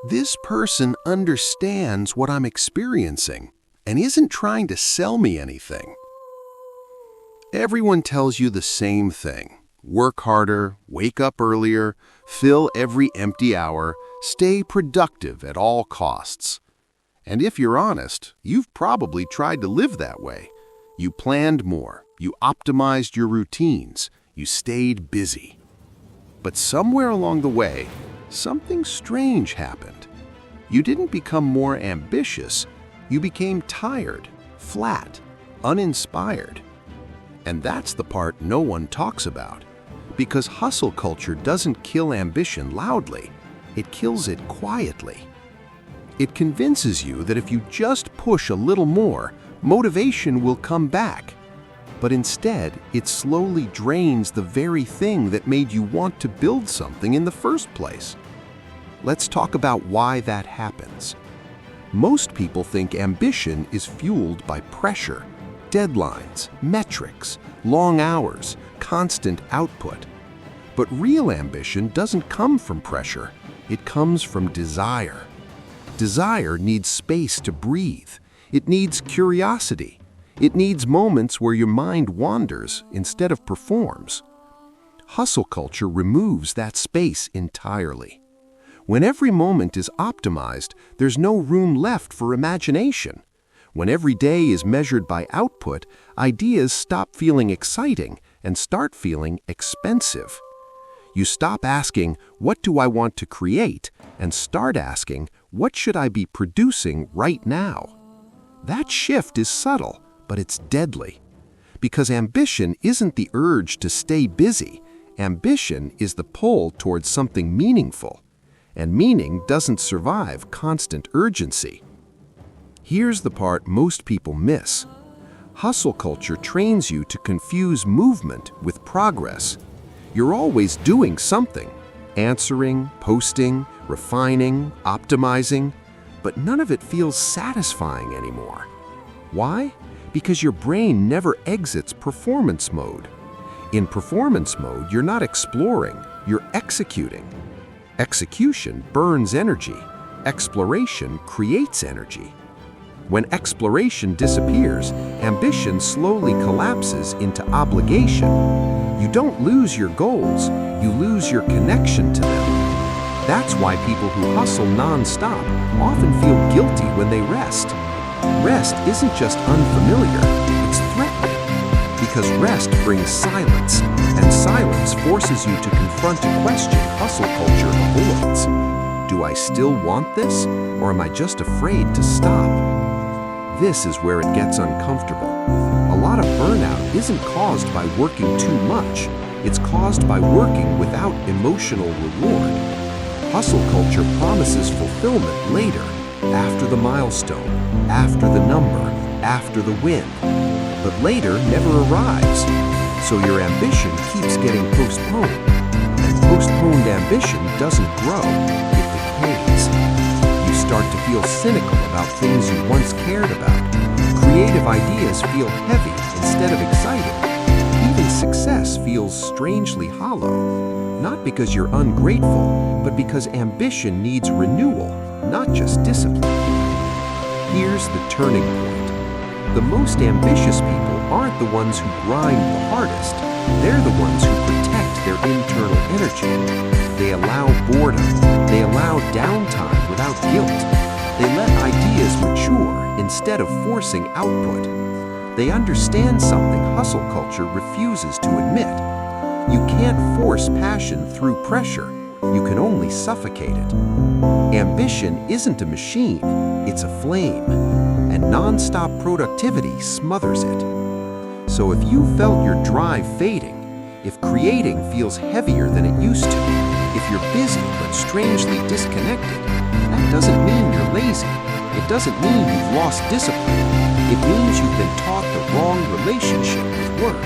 This person understands what I'm experiencing and isn't trying to sell me anything. Everyone tells you the same thing. Work harder, wake up earlier, fill every empty hour, stay productive at all costs. And if you're honest, you've probably tried to live that way. You planned more, you optimized your routines, you stayed busy. But somewhere along the way, something strange happened. You didn't become more ambitious, you became tired, flat, uninspired. And that's the part no one talks about. Because hustle culture doesn't kill ambition loudly, it kills it quietly. It convinces you that if you just push a little more, motivation will come back. But instead, it slowly drains the very thing that made you want to build something in the first place. Let's talk about why that happens. Most people think ambition is fueled by pressure, deadlines, metrics, long hours, constant output. But real ambition doesn't come from pressure, it comes from desire. Desire needs space to breathe. It needs curiosity. It needs moments where your mind wanders instead of performs. Hustle culture removes that space entirely. When every moment is optimized, there's no room left for imagination. When every day is measured by output, ideas stop feeling exciting and start feeling expensive. You stop asking, "What do I want to create?" and start asking, "What should I be producing right now?" That shift is subtle, but it's deadly. Because ambition isn't the urge to stay busy. Ambition is the pull towards something meaningful. And meaning doesn't survive constant urgency. Here's the part most people miss. Hustle culture trains you to confuse movement with progress. You're always doing something, answering, posting, refining, optimizing, but none of it feels satisfying anymore. Why? Because your brain never exits performance mode. In performance mode, you're not exploring, you're executing. Execution burns energy. Exploration creates energy. When exploration disappears, ambition slowly collapses into obligation. You don't lose your goals, you lose your connection to them. That's why people who hustle nonstop often feel guilty when they rest. Rest isn't just unfamiliar, it's threatening. Because rest brings silence, and silence forces you to confront a question hustle culture avoids. Do I still want this, or am I just afraid to stop? This is where it gets uncomfortable. A lot of burnout isn't caused by working too much, it's caused by working without emotional reward. Hustle culture promises fulfillment later, after the milestone, after the number, after the win. But later never arrives. So your ambition keeps getting postponed. And postponed ambition doesn't grow, it decays. You start to feel cynical about things you once cared about. Creative ideas feel heavy instead of exciting. Even success feels strangely hollow. Not because you're ungrateful, but because ambition needs renewal, not just discipline. Here's the turning point. The most ambitious people aren't the ones who grind the hardest. They're the ones who protect their internal energy. They allow boredom. They allow downtime without guilt. They let ideas mature instead of forcing output. They understand something hustle culture refuses to admit. You can't force passion through pressure. You can only suffocate it. Ambition isn't a machine, it's a flame. And nonstop productivity smothers it. So if you felt your drive fading, if creating feels heavier than it used to, if you're busy but strangely disconnected, that doesn't mean you're lazy. It doesn't mean you've lost discipline. It means you've been taught the wrong relationship with work.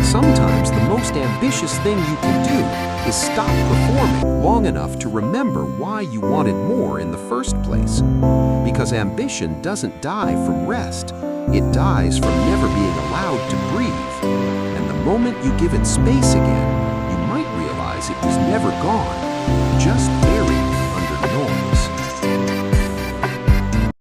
Sometimes the most ambitious thing you can do is stop performing long enough to remember why you wanted more in the first place. Because ambition doesn't die from rest, it dies from never being allowed to breathe. And the moment you give it space again, you might realize it was never gone, just buried under noise.